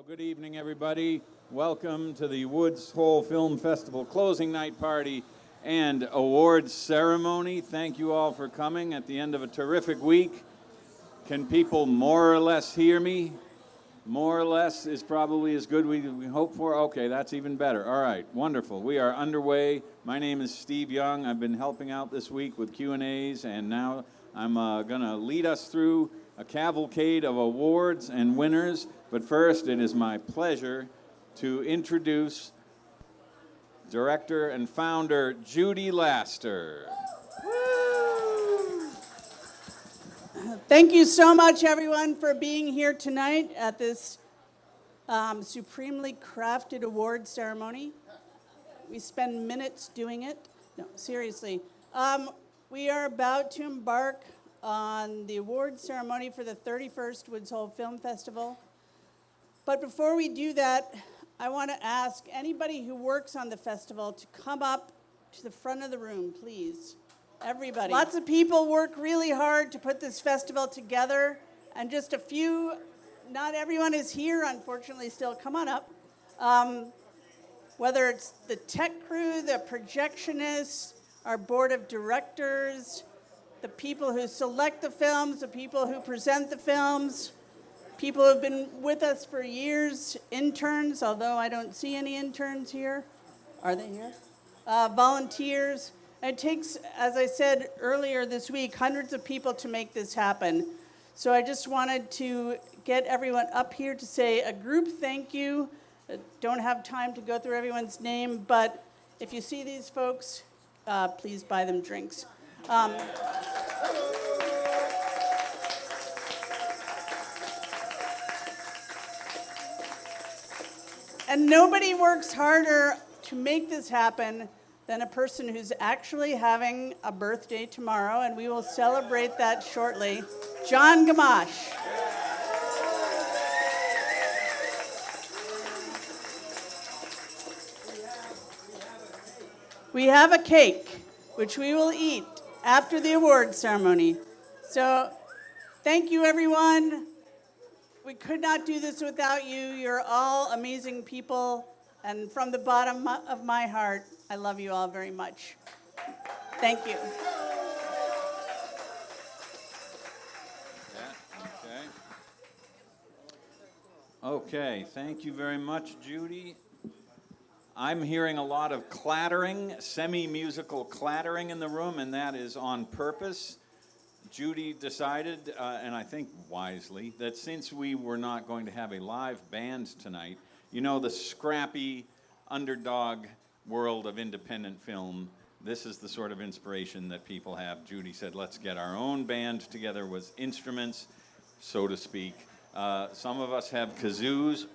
Well, good evening, everybody. Welcome to the Woods Hole Film Festival closing night party and awards ceremony. Thank you all for coming at the end of a terrific week. Can people more or less hear me? More or less is probably as good we hope for. Okay, that's even better. All right, wonderful. We are underway. My name is Steve Young. I've been helping out this week with Q&As, and now I'm going to lead us through a cavalcade of awards and winners. But first, it is my pleasure to introduce director and founder Judy Laster. Thank you so much, everyone, for being here tonight at this supremely crafted award ceremony. We spend minutes doing it. No, seriously. We are about to embark on the award ceremony for the 31st Woods Hole Film Festival. But before we do that, I want to ask anybody who works on the festival to come up to the front of the room, please. Everybody. Lots of people work really hard to put this festival together, and just a few, not everyone is here, unfortunately, still. Come on up. Whether it's the tech crew, the projectionists, our board of directors, the people who select the films, the people who present the films, people who have been with us for years, interns, although I don't see any interns here. Are they here? Volunteers. It takes, as I said earlier this week, hundreds of people to make this happen. So I just wanted to get everyone up here to say a group thank you. Don't have time to go through everyone's name, but if you see these folks, please buy them drinks. And nobody works harder to make this happen than a person who's actually having a birthday tomorrow, and we will celebrate that shortly. John Gamache. We have a cake, which we will eat after the award ceremony. So thank you, everyone. We could not do this without you. You're all amazing people. And from the bottom of my heart, I love you all very much. Thank you. Okay, thank you very much, Judy. I'm hearing a lot of clattering, semi-musical clattering in the room, and that is on purpose. Judy decided, and I think wisely, that since we were not going to have a live band tonight, you know, the scrappy underdog world of independent film, this is the sort of inspiration that people have. Judy said, let's get our own band together with instruments, so to speak. Some of us have kazoos,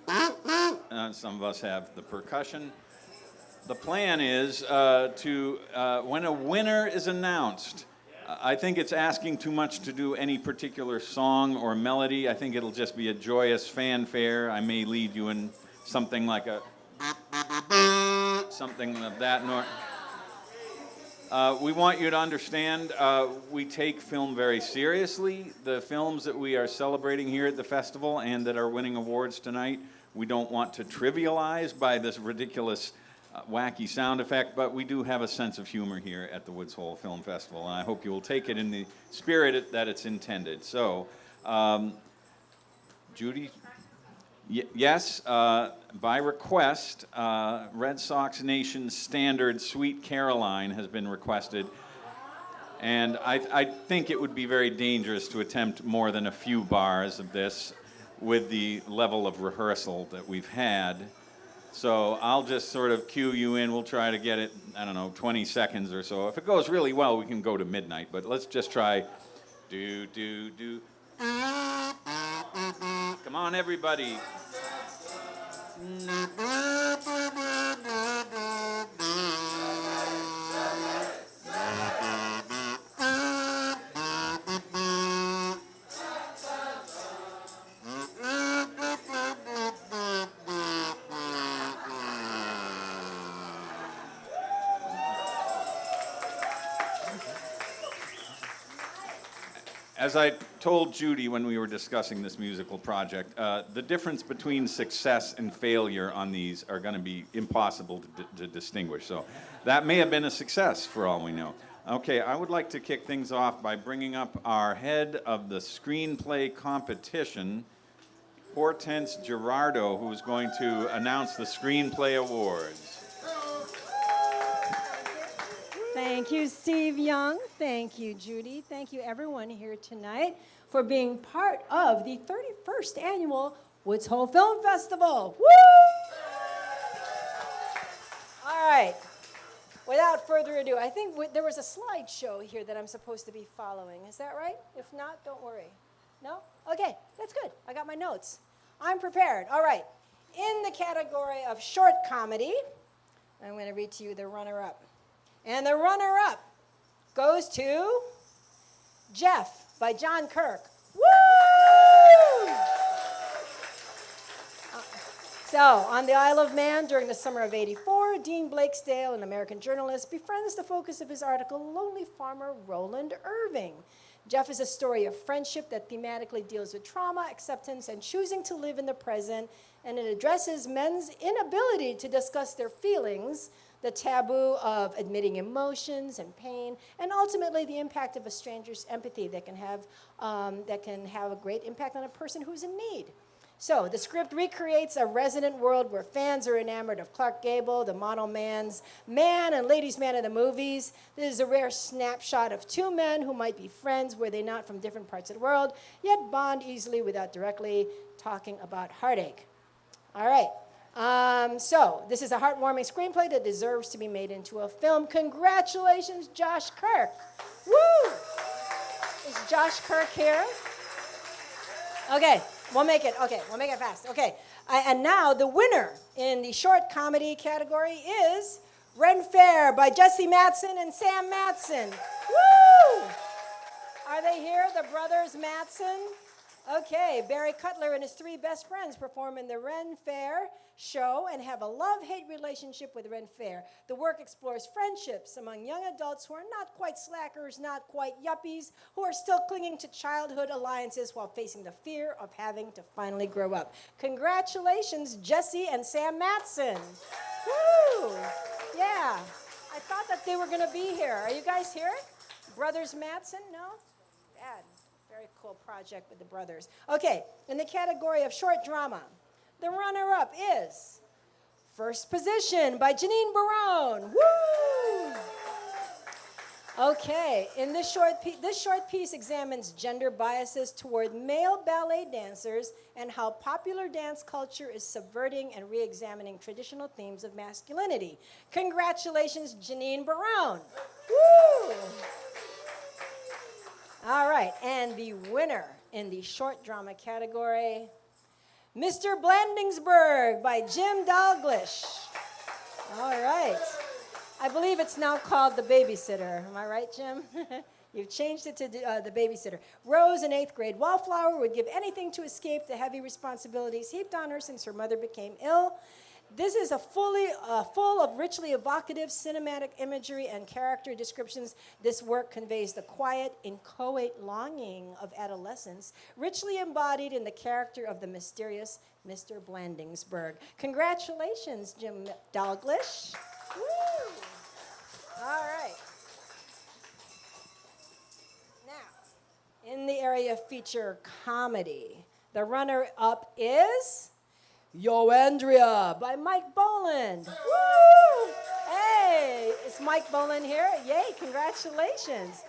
some of us have the percussion. The plan is when a winner is announced, I think it's asking too much to do any particular song or melody. I think it'll just be a joyous fanfare. I may lead you in something like something of that nature. We want you to understand we take film very seriously. The films that we are celebrating here at the festival and that are winning awards tonight, we don't want to trivialize by this ridiculous wacky sound effect, but we do have a sense of humor here at the Woods Hole Film Festival, and I hope you will take it in the spirit that it's intended. So, Judy, yes, by request, Red Sox Nation standard Sweet Caroline has been requested, and I think it would be very dangerous to attempt more than a few bars of this with the level of rehearsal that we've had. So I'll just sort of cue you in. We'll try to get it, 20 seconds or so. If it goes really well, we can go to midnight. But let's just try do, do, do. Come on, everybody. as I told Judy when we were discussing this musical project, the difference between success and failure on these are going to be impossible to distinguish. So that may have been a success for all we know. Okay, I would like to kick things off by bringing up our head of the screenplay competition, Hortense Gerardo, who's going to announce the Screenplay Awards. Thank you, Steve Young. Thank you, Judy. Thank you, everyone here tonight, for being part of the 31st Annual Woods Hole Film Festival. Woo! All right. Without further ado, I think there was a slideshow here that I'm supposed to be following. Is that right? If not, don't worry. No? Okay, that's good. I got my notes. I'm prepared. All right. In the category of short comedy, I'm going to read to you the runner-up. And the runner-up goes to Jeff by John Kirk. Woo! So, on the Isle of Man during the summer of '84, Dean Blakesdale, an American journalist, befriends the focus of his article, lonely farmer Roland Irving. Jeff is a story of friendship that thematically deals with trauma, acceptance, and choosing to live in the present, and it addresses men's inability to discuss their feelings, the taboo of admitting emotions and pain, and ultimately the impact of a stranger's empathy that can have a great impact on a person who's in need. So the script recreates a resonant world where fans are enamored of Clark Gable, the mono man's man and ladies' man of the movies. This is a rare snapshot of two men who might be friends were they not from different parts of the world, yet bond easily without directly talking about heartache. All right. So this is a heartwarming screenplay that deserves to be made into a film. Congratulations, Josh Kirk. Woo! Is Josh Kirk here? Okay, we'll make it fast. Okay, and now the winner in the short comedy category is Ren Fair by Jesse Mattson and Sam Mattson. Woo! Are they here, the brothers Mattson? Okay, Barry Cutler and his three best friends perform in the Ren Fair show and have a love-hate relationship with Ren Fair. The work explores friendships among young adults who are not quite slackers, not quite yuppies, who are still clinging to childhood alliances while facing the fear of having to finally grow up. Congratulations, Jesse and Sam Mattson. Woo! Yeah, I thought that they were going to be here. Are you guys here? Brothers Mattson? No? Bad. Very cool project with the brothers. Okay, in the category of short drama, the runner-up is First Position by Janine Barone. Woo! Okay, in this short piece examines gender biases toward male ballet dancers and how popular dance culture is subverting and re-examining traditional themes of masculinity. Congratulations, Janine Barone. Woo! All right, and the winner in the short drama category, Mr. Blandingsburg by Jim Dalglish. All right. I believe it's now called The Babysitter. Am I right, Jim? You've changed it to The Babysitter. Rose, in 8th grade wallflower, would give anything to escape the heavy responsibilities heaped on her since her mother became ill. This is full of richly evocative cinematic imagery and character descriptions. This work conveys the quiet, inchoate longing of adolescence, richly embodied in the character of the mysterious Mr. Blandingsburg. Congratulations, Jim Dalglish. Woo! All right. Now, in the area of feature comedy, the runner-up is Yo Andrea by Mike Boland. Woo! Hey, is Mike Boland here? Yay, congratulations.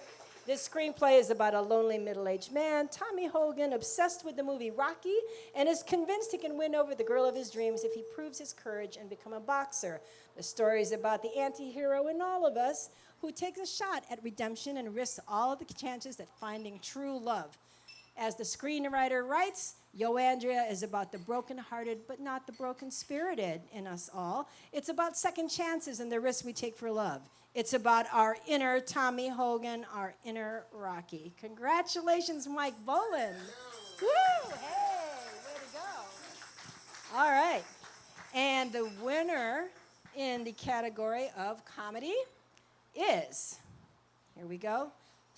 This screenplay is about a lonely middle-aged man, Tommy Hogan, obsessed with the movie Rocky, and is convinced he can win over the girl of his dreams if he proves his courage and become a boxer. The story is about the anti-hero in all of us who takes a shot at redemption and risks all of the chances at finding true love. As the screenwriter writes, Yo Andrea is about the broken-hearted but not the broken-spirited in us all. It's about second chances and the risks we take for love. It's about our inner Tommy Hogan, our inner Rocky. Congratulations, Mike Boland. Woo! Hey, way to go. All right. And the winner in the category of comedy is, here we go,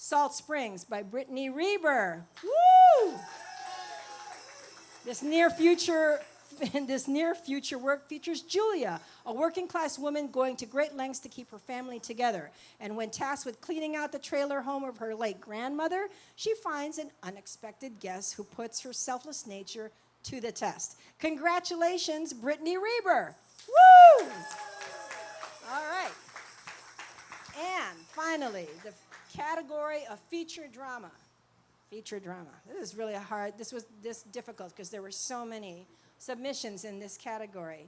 Salt Springs by Brittany Reber. Woo! This near future work features Julia, a working class woman going to great lengths to keep her family together. And when tasked with cleaning out the trailer home of her late grandmother, she finds an unexpected guest who puts her selfless nature to the test. Congratulations, Brittany Reber. Woo! All right. And finally, the category of feature drama. Feature drama. This is really this was difficult because there were so many submissions in this category.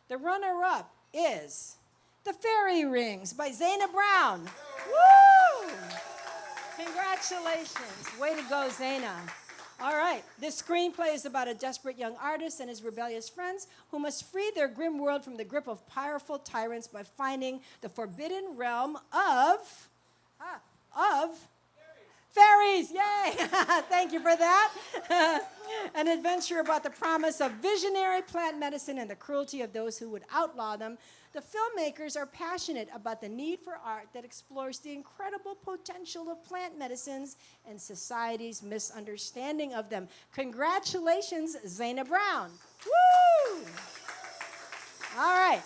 The runner-up is The Fairy Rings by Zaina Brown. Woo! Congratulations. Way to go, Zaina. All right. This screenplay is about a desperate young artist and his rebellious friends who must free their grim world from the grip of powerful tyrants by finding the forbidden realm of fairies. Yay! Thank you for that. An adventure about the promise of visionary plant medicine and the cruelty of those who would outlaw them. The filmmakers are passionate about the need for art that explores the incredible potential of plant medicines and society's misunderstanding of them. Congratulations, Zaina Brown. Woo! All right.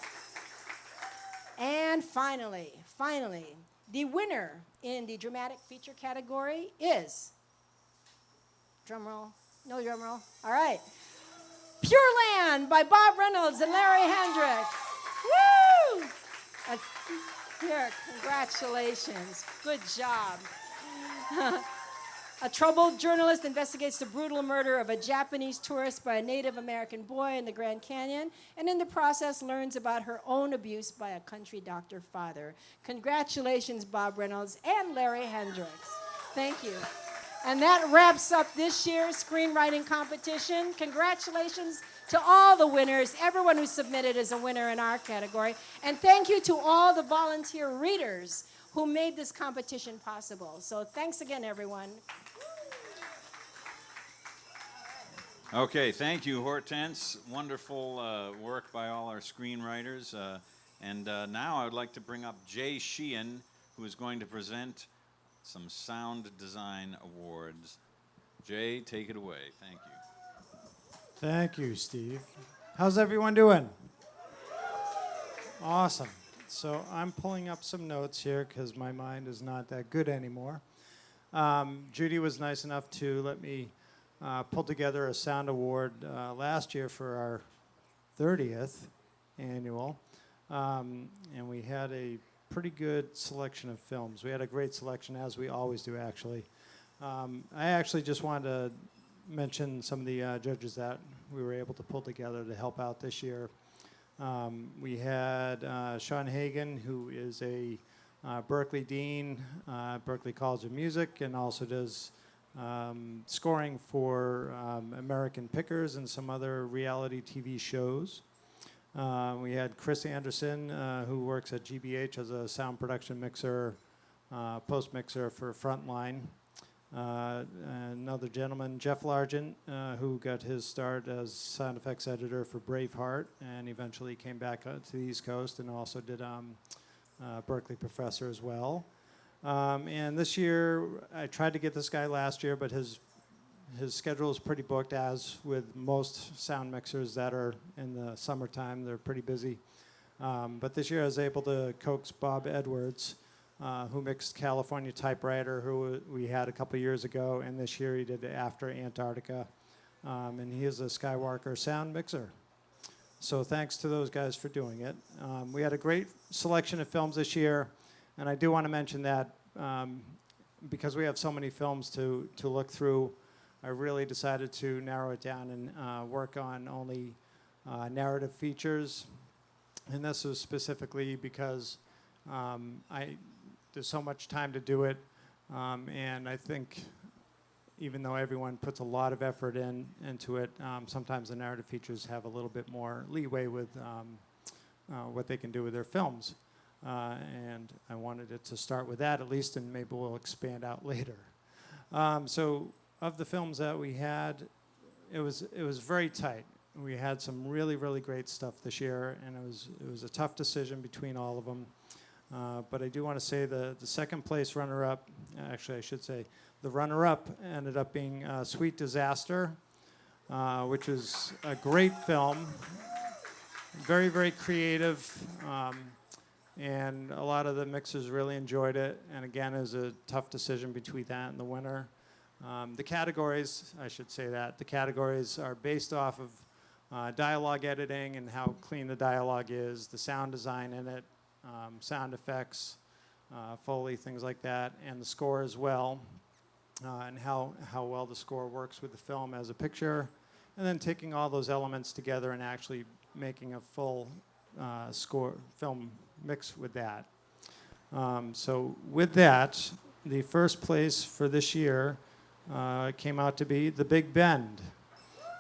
And finally, the winner in the dramatic feature category is, drum roll, no drum roll, all right, Pure Land by Bob Reynolds and Larry Hendricks. Woo! Here, congratulations, good job. A troubled journalist investigates the brutal murder of a Japanese tourist by a Native American boy in the Grand Canyon, and in the process learns about her own abuse by a country doctor father. Congratulations, Bob Reynolds and Larry Hendricks. Thank you. And that wraps up this year's screenwriting competition. Congratulations to all the winners. Everyone who submitted is a winner in our category. And thank you to all the volunteer readers who made this competition possible. So thanks again, everyone. Okay, thank you, Hortense. Wonderful work by all our screenwriters. And now I would like to bring up Jay Sheehan, who is going to present some sound design awards. Jay, take it away. Thank you. Thank you, Steve. How's everyone doing? Awesome. So I'm pulling up some notes here because my mind is not that good anymore. Judy was nice enough to let me pull together a sound award last year for our 30th annual. And we had a pretty good selection of films. We had a great selection, as we always do, actually. I actually just wanted to mention some of the judges that we were able to pull together to help out this year. We had Sean Hagen, who is a Berkeley Dean, Berkeley College of Music, and also does scoring for American Pickers and some other reality TV shows. We had Chris Anderson, who works at GBH as a sound production mixer, post mixer for Frontline. Another gentleman, Jeff Largent, who got his start as sound effects editor for Braveheart and eventually came back to the East Coast and also did Berkeley Professor as well. And this year, I tried to get this guy last year, but his schedule is pretty booked, as with most sound mixers that are in the summertime. They're pretty busy. But this year I was able to coax Bob Edwards, who mixed California Typewriter, who we had a couple years ago, and this year he did After Antarctica. And he is a Skywalker sound mixer. So thanks to those guys for doing it. We had a great selection of films this year, and I do want to mention that because we have so many films to look through, I really decided to narrow it down and work on only narrative features. And this was specifically because there's so much time to do it. And I think even though everyone puts a lot of effort into it, sometimes the narrative features have a little bit more leeway with what they can do with their films. And I wanted it to start with that at least, and maybe we'll expand out later. So of the films that we had, it was very tight. We had some really, really great stuff this year, and it was a tough decision between all of them. But I do want to say the second place runner-up, actually I should say, the runner-up ended up being Sweet Disaster, which is a great film, very, very creative, and a lot of the mixers really enjoyed it. And again, it was a tough decision between that and the winner. The categories, I should say that, the categories are based off of dialogue editing and how clean the dialogue is, the sound design in it, sound effects, Foley, things like that, and the score as well, and how well the score works with the film as a picture, and then taking all those elements together and actually making a full score film mix with that. So with that, the first place for this year came out to be The Big Bend,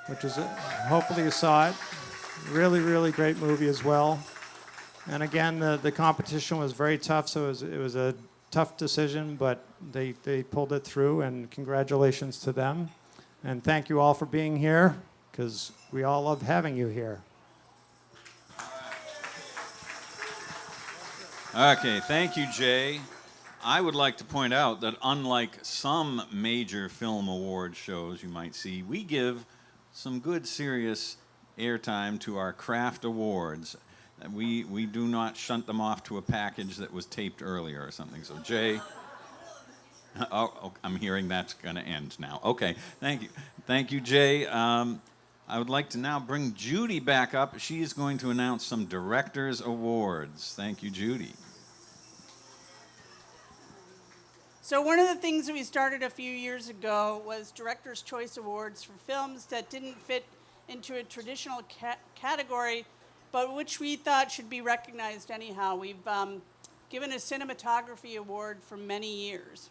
which is, hopefully you saw it. Really, really great movie as well. And again, the competition was very tough, so it was a tough decision, but they pulled it through, and congratulations to them. And thank you all for being here, because we all love having you here. Okay, thank you, Jay. I would like to point out that unlike some major film award shows you might see, we give some good, serious airtime to our craft awards. We do not shunt them off to a package that was taped earlier or something. So, Jay, I'm hearing that's going to end now. Okay, thank you. Thank you, Jay. I would like to now bring Judy back up. She is going to announce some Directors' Awards. Thank you, Judy. So one of the things that we started a few years ago was Director's Choice Awards for films that didn't fit into a traditional category, but which we thought should be recognized anyhow. We've given a cinematography award for many years.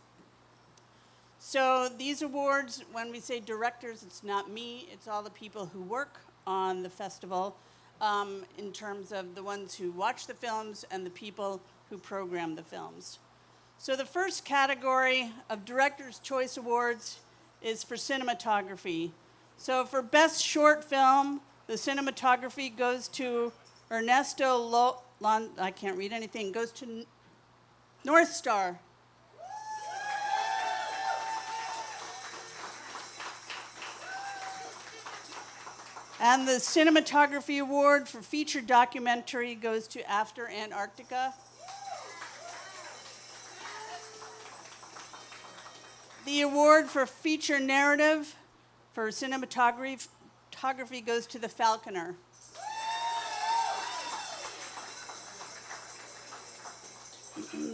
So these awards, when we say directors, it's not me, it's all the people who work on the festival, in terms of the ones who watch the films and the people who program the films. So the first category of Director's Choice Awards is for cinematography. So for Best Short Film, the cinematography goes to Ernesto I can't read anything, goes to North Star. And the cinematography award for feature documentary goes to After Antarctica. The award for feature narrative for cinematography goes to The Falconer.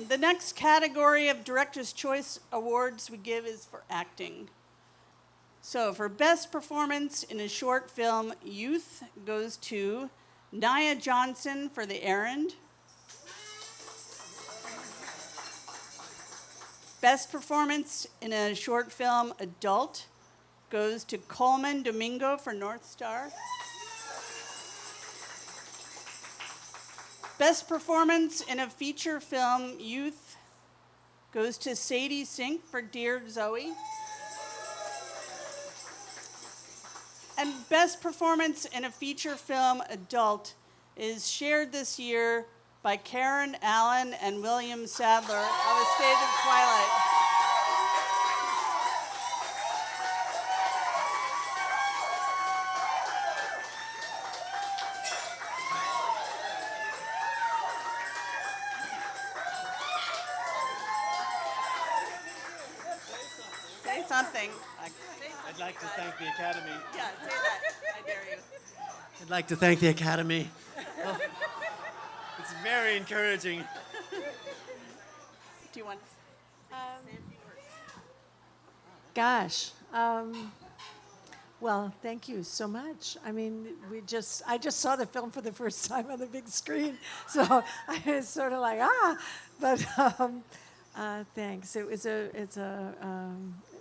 The next category of Director's Choice Awards we give is for acting. So for Best Performance in a Short Film, Youth goes to Nia Johnson for The Errand. Best Performance in a Short Film, Adult goes to Coleman Domingo for North Star. Best Performance in a Feature Film, Youth goes to Sadie Sink for Dear Zoe. And Best Performance in a Feature Film, Adult is shared this year by Karen Allen and William Sadler of A Stage of Twilight. Say something. I'd like to thank the Academy. Yeah, say that. I dare you. I'd like to thank the Academy. Oh, it's very encouraging. Do you want Gosh. Well, thank you so much. I mean, I just saw the film for the first time on the big screen, so I was sort of like, but thanks.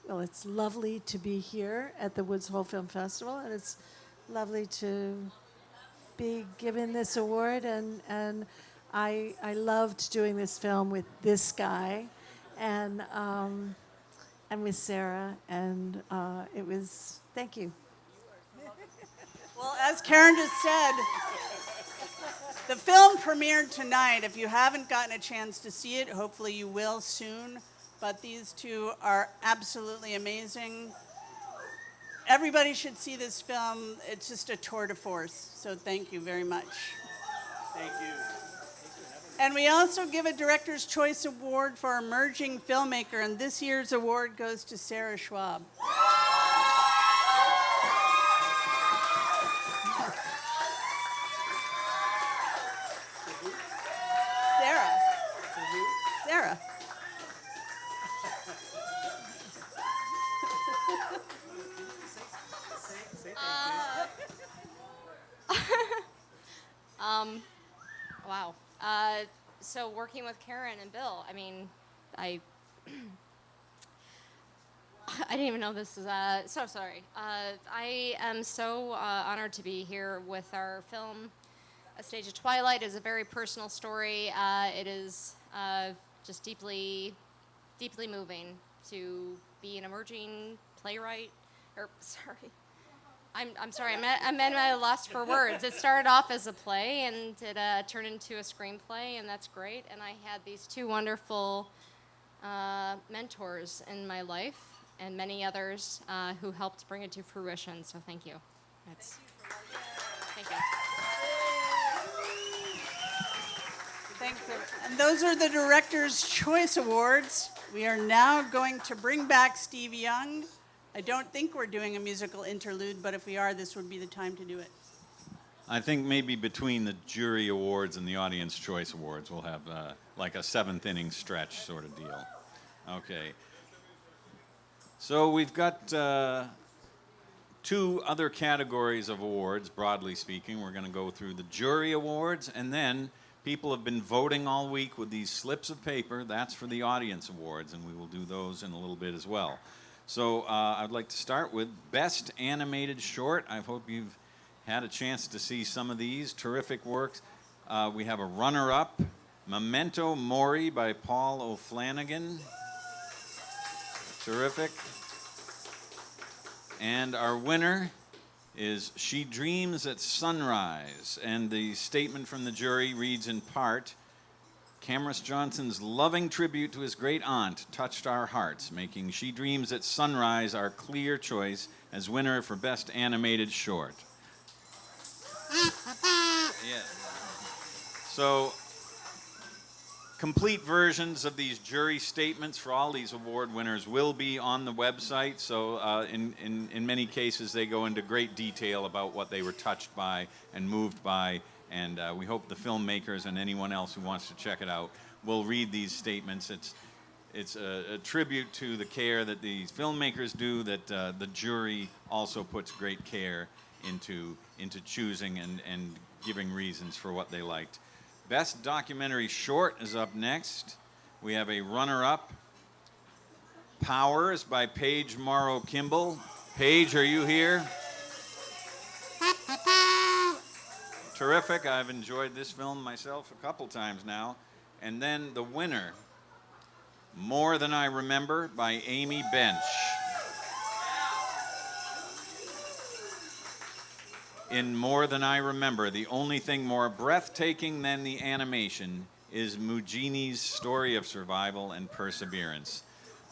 Well, it's lovely to be here at the Woods Hole Film Festival, and it's lovely to be given this award, and I loved doing this film with this guy, and with Sarah, and it was, thank you. Well, as Karen just said, The film premiered tonight. If you haven't gotten a chance to see it, hopefully you will soon. But these two are absolutely amazing. Everybody should see this film. It's just a tour de force. So thank you very much. Thank you. And we also give a Director's Choice Award for Emerging Filmmaker, and this year's award goes to Sarah Schwab. Sarah. Sarah. Wow. So working with Karen and Bill, I mean, I didn't even know this was, so sorry. I am so honored to be here with our film. A Stage of Twilight is a very personal story. It is just deeply, deeply moving to be an emerging playwright, or sorry. I'm sorry, I'm at a loss for words. It started off as a play, and it turned into a screenplay, and that's great. And I had these two wonderful mentors in my life, and many others who helped bring it to fruition. So thank you. Thank you. Thanks. And those are the Director's Choice Awards. We are now going to bring back Steve Young. I don't think we're doing a musical interlude, but if we are, this would be the time to do it. I think maybe between the jury awards and the audience choice awards, we'll have like a seventh inning stretch sort of deal. Okay. So we've got two other categories of awards, broadly speaking. We're going to go through the jury awards, and then people have been voting all week with these slips of paper. That's for the audience awards, and we will do those in a little bit as well. So I'd like to start with Best Animated Short. I hope you've had a chance to see some of these terrific works. We have a runner-up, Memento Mori by Paul O'Flanagan. Terrific. And our winner is She Dreams at Sunrise. And the statement from the jury reads in part, Cameron Johnson's loving tribute to his great aunt touched our hearts, making She Dreams at Sunrise our clear choice as winner for Best Animated Short. Yeah. So, complete versions of these jury statements for all these award winners will be on the website. So, in many cases, they go into great detail about what they were touched by and moved by. And we hope the filmmakers and anyone else who wants to check it out will read these statements. It's a tribute to the care that these filmmakers do, that the jury also puts great care into choosing and giving reasons for what they liked. Best Documentary Short is up next. We have a runner-up, Powers by Paige Morrow Kimball. Paige, are you here? Terrific. I've enjoyed this film myself a couple times now. And then the winner, More Than I Remember by Amy Bench. In More Than I Remember, the only thing more breathtaking than the animation is Mugini's story of survival and perseverance.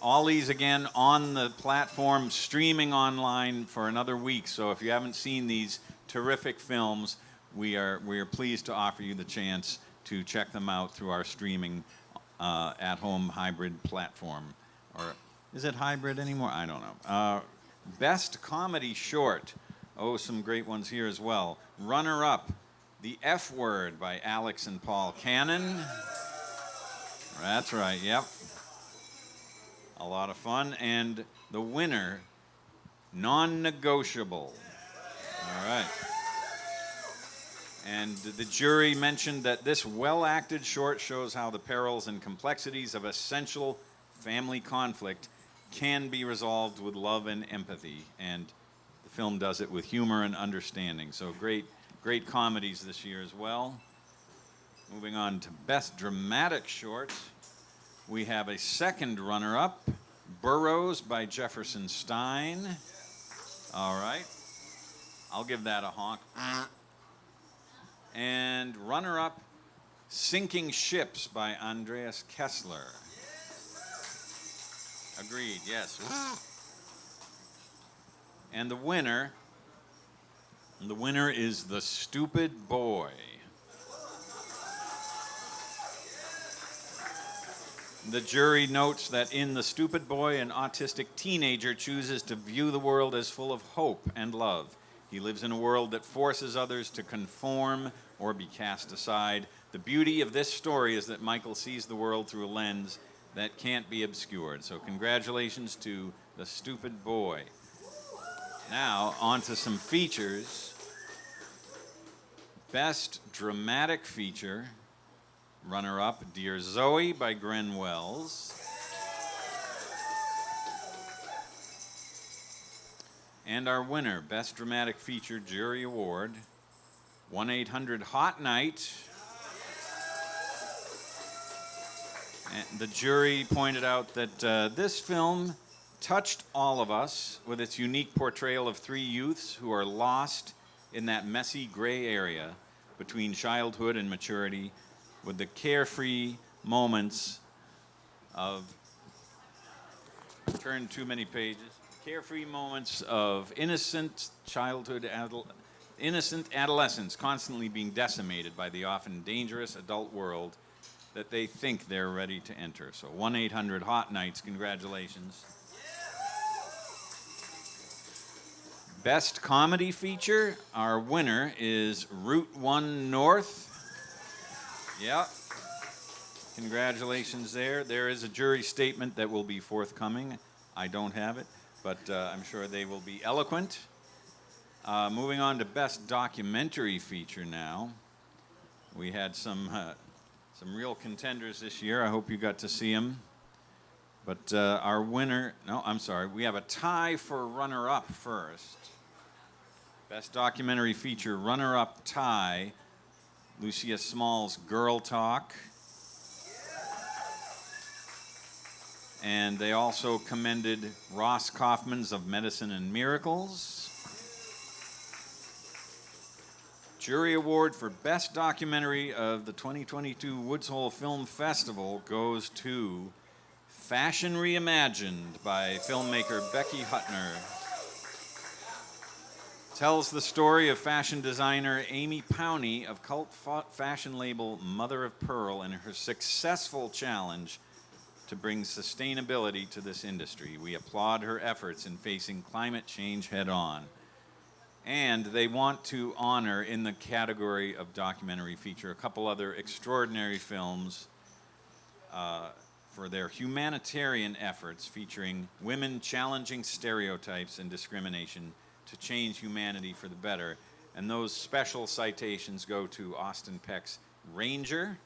All these, again, on the platform, streaming online for another week. So if you haven't seen these terrific films, we are pleased to offer you the chance to check them out through our streaming at-home hybrid platform. Or is it hybrid anymore? I don't know. Best Comedy Short. Oh, some great ones here as well. Runner-up, The F Word by Alex and Paul Cannon. That's right, yep. A lot of fun. And the winner, Non-Negotiable. All right. And the jury mentioned that this well-acted short shows how the perils and complexities of essential family conflict can be resolved with love and empathy. And the film does it with humor and understanding. So great comedies this year as well. Moving on to Best Dramatic Short, we have a second runner-up, Burroughs by Jefferson Stein. All right. I'll give that a honk. And And runner-up, Sinking Ships by Andreas Kessler. Agreed, yes. And the winner is The Stupid Boy. The jury notes that in The Stupid Boy, an autistic teenager chooses to view the world as full of hope and love. He lives in a world that forces others to conform or be cast aside. The beauty of this story is that Michael sees the world through a lens that can't be obscured. So congratulations to The Stupid Boy. Now, on to some features. Best Dramatic Feature, runner-up, Dear Zoe by Gren Wells. And our winner, Best Dramatic Feature Jury Award, 1-800-HOT Night. And the jury pointed out that this film touched all of us with its unique portrayal of three youths who are lost in that messy gray area between childhood and maturity, with the carefree moments of, turn too many pages, carefree moments of innocent childhood, innocent adolescence constantly being decimated by the often dangerous adult world that they think they're ready to enter. So 1-800-HOT Nights, congratulations. Best Comedy Feature, our winner is Route 1 North. Yep. Congratulations there. There is a jury statement that will be forthcoming. I don't have it, but I'm sure they will be eloquent. Moving on to Best Documentary Feature now. We had some real contenders this year. I hope you got to see them. But our winner, no, I'm sorry, we have a tie for runner-up first. Best Documentary Feature runner-up tie, Lucia Small's Girl Talk. And they also commended Ross Kaufman's Of Medicine and Miracles. Jury award for Best Documentary of the 2022 Woods Hole Film Festival goes to Fashion Reimagined by filmmaker Becky Hutner. Tells the story of fashion designer Amy Powney of cult fashion label Mother of Pearl and her successful challenge to bring sustainability to this industry. We applaud her efforts in facing climate change head on. And they want to honor, in the category of documentary feature, a couple other extraordinary films for their humanitarian efforts featuring women challenging stereotypes and discrimination to change humanity for the better. And those special citations go to Austin Peck's Ranger,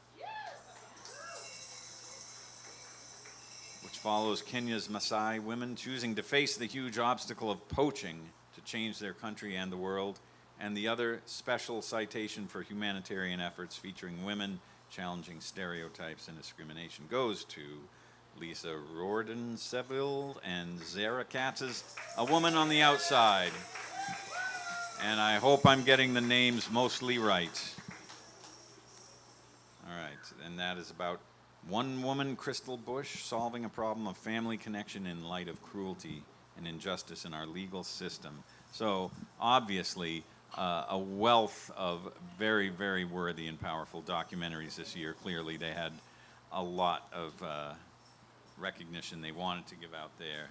which follows Kenya's Maasai women choosing to face the huge obstacle of poaching to change their country and the world, and the other special citation for humanitarian efforts featuring women challenging stereotypes and discrimination goes to Lisa Riordan Seville and Zara Katz's A Woman on the Outside. And I hope I'm getting the names mostly right. All right, and that is about one woman, Crystal Bush, solving a problem of family connection in light of cruelty and injustice in our legal system. So obviously, a wealth of very, very worthy and powerful documentaries this year. Clearly, they had a lot of recognition they wanted to give out there.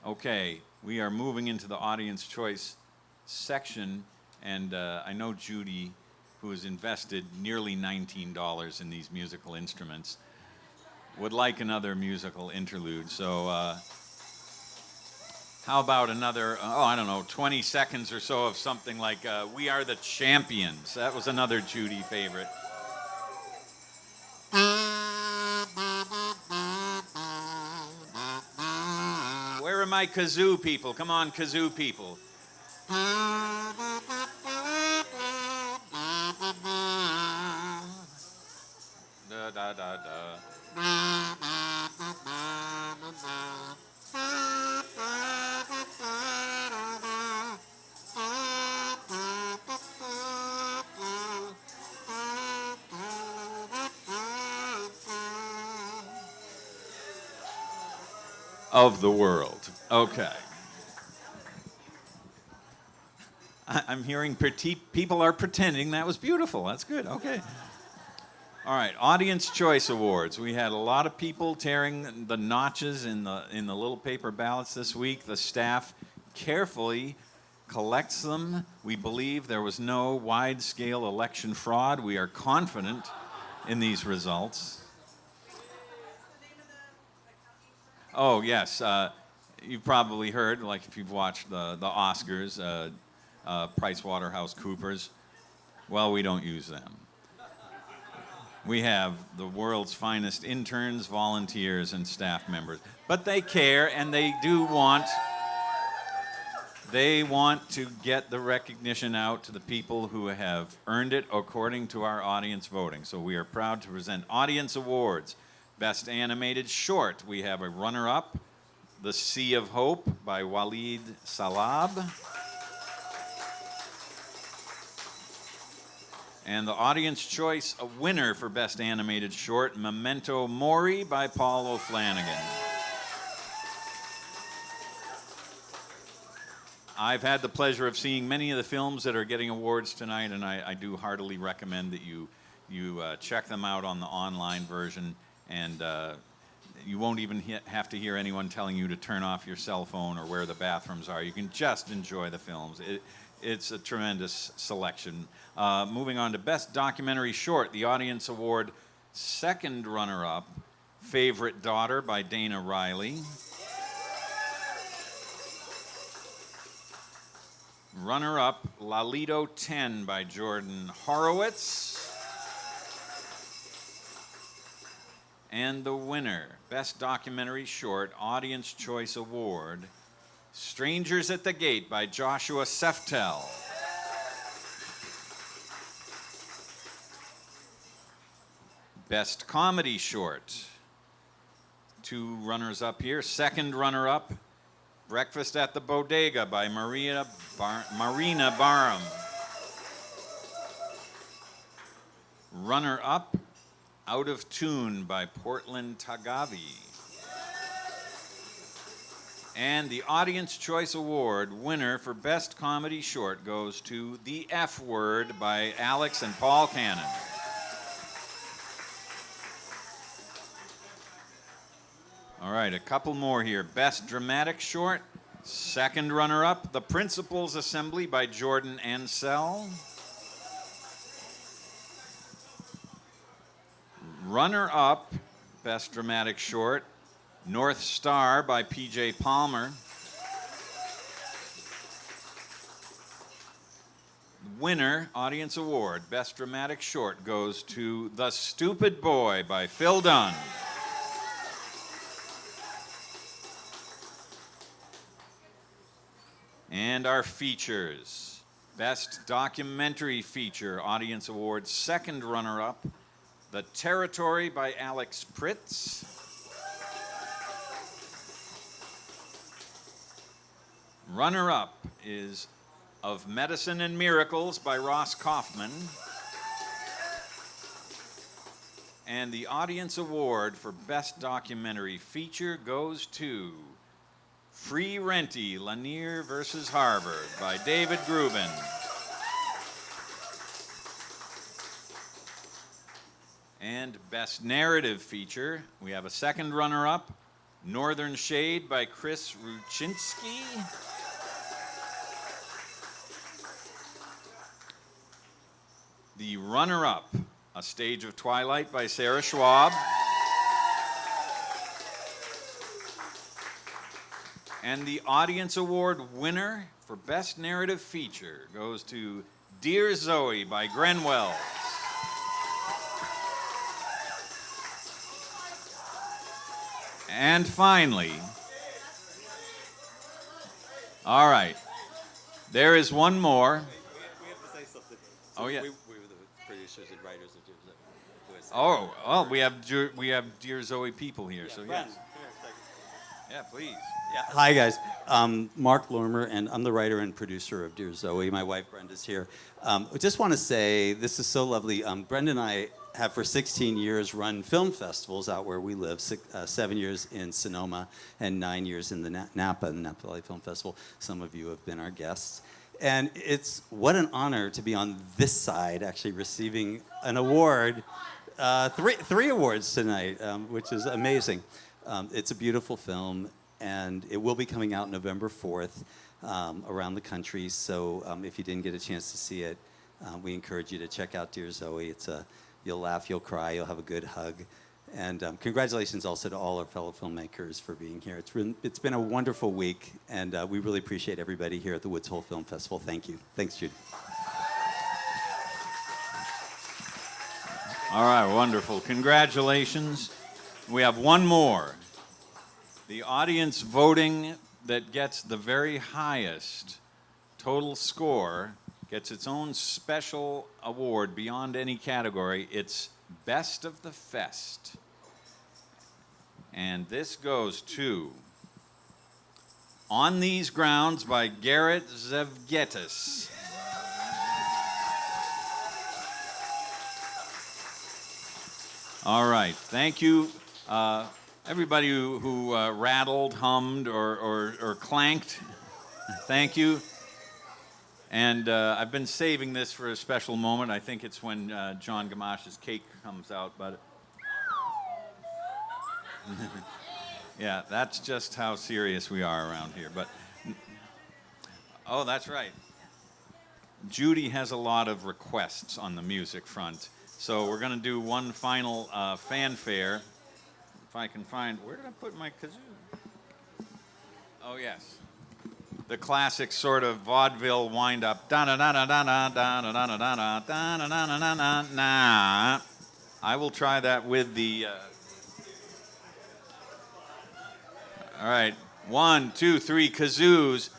Okay, we are moving into the audience choice section, and I know Judy, who has invested nearly $19 in these musical instruments, would like another musical interlude. So how about another, 20 seconds or so of something like We Are the Champions. That was another Judy favorite. Where are my kazoo people? Come on, kazoo people. Da da da da. of the world. Okay. I'm hearing people are pretending that was beautiful. That's good. Okay. All right, Audience Choice Awards. We had a lot of people tearing the notches in the little paper ballots this week. The staff carefully collects them. We believe there was no wide-scale election fraud. We are confident in these results. Oh, yes. You've probably heard, like if you've watched the Oscars, PricewaterhouseCoopers. Well, we don't use them. We have the world's finest interns, volunteers, and staff members. But they care, and they want to get the recognition out to the people who have earned it according to our audience voting. So we are proud to present Audience Awards. Best Animated Short, we have a runner-up, The Sea of Hope by Walid Salab. And the Audience Choice winner for Best Animated Short, Memento Mori by Paul O'Flanagan. I've had the pleasure of seeing many of the films that are getting awards tonight, and I do heartily recommend that you check them out on the online version, and you won't even have to hear anyone telling you to turn off your cell phone or where the bathrooms are. You can just enjoy the films. It's a tremendous selection. Moving on to Best Documentary Short, the Audience Award second runner-up, Favorite Daughter by Dana Riley. Runner-up, Lalito 10 by Jordan Horowitz. And the winner, Best Documentary Short, Audience Choice Award, Strangers at the Gate by Joshua Seftel. Best Comedy Short, two runners-up here. Second runner-up, Breakfast at the Bodega by Marina Barham. Runner-up, Out of Tune by Portland Tagavi. And the Audience Choice Award winner for Best Comedy Short goes to The F Word by Alex and Paul Cannon. All right, a couple more here. Best Dramatic Short, second runner-up, The Principals Assembly by Jordan Ansell. Runner-up, Best Dramatic Short, North Star by P.J. Palmer. Winner, Audience Award, Best Dramatic Short goes to The Stupid Boy by Phil Dunn. And our features. Best Documentary Feature, Audience Award, second runner-up, The Territory by Alex Pritz. Runner-up is Of Medicine and Miracles by Ross Kaufman. And the Audience Award for Best Documentary Feature goes to Free Renty, Lanier versus Harvard by David Grubin. And Best Narrative Feature, we have a second runner-up, Northern Shade by Chris Ruchinski. The runner-up, A Stage of Twilight by Sarah Schwab. And the Audience Award winner for Best Narrative Feature goes to Dear Zoe by Gren Wells. And finally, all right, there is one more. We have to say something. Oh, yeah. We were the producers and writers of Dear Zoe. Oh, well, we have Dear Zoe people here, so yes. Yeah, please. Yeah. Hi, guys. Mark Lormer, and I'm the writer and producer of Dear Zoe. My wife, Brenda's here. I just want to say this is so lovely. Brenda and I have for 16 years run film festivals out where we live, 7 years in Sonoma and 9 years in the Napa Valley Film Festival. Some of you have been our guests. And it's what an honor to be on this side, actually receiving an award, three awards tonight, which is amazing. It's a beautiful film, and it will be coming out November 4th around the country. So if you didn't get a chance to see it, we encourage you to check out Dear Zoe. You'll laugh, you'll cry, you'll have a good hug. And congratulations also to all our fellow filmmakers for being here. It's been a wonderful week, and we really appreciate everybody here at the Woods Hole Film Festival. Thank you. Thanks, Judy. All right, wonderful. Congratulations. We have one more. The audience voting that gets the very highest total score gets its own special award beyond any category. It's Best of the Fest. And this goes to On These Grounds by Garrett Zevgetis. All right, thank you. Everybody who rattled, hummed, or clanked, thank you. And I've been saving this for a special moment. I think it's when John Gamash's cake comes out, but yeah, that's just how serious we are around here. But oh, that's right. Judy has a lot of requests on the music front, so we're going to do one final fanfare. If I can find, where did I put my kazoo? Oh yes. The classic sort of vaudeville wind-up. Da-da-da-da-da-da-da-da-da-da-da-da-da-da-da-da. I will try that with the... All right. 1, 2, 3, kazoos.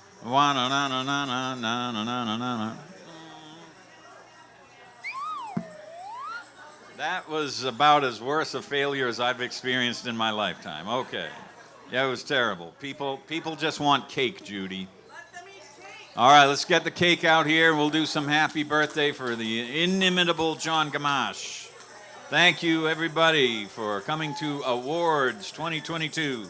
That was about as worse a failure as I've experienced in my lifetime. Okay. Yeah, it was terrible. People just want cake, Judy. All right, let's get the cake out here. We'll do some happy birthday for the inimitable John Gamache. Thank you, everybody, for coming to Awards 2022.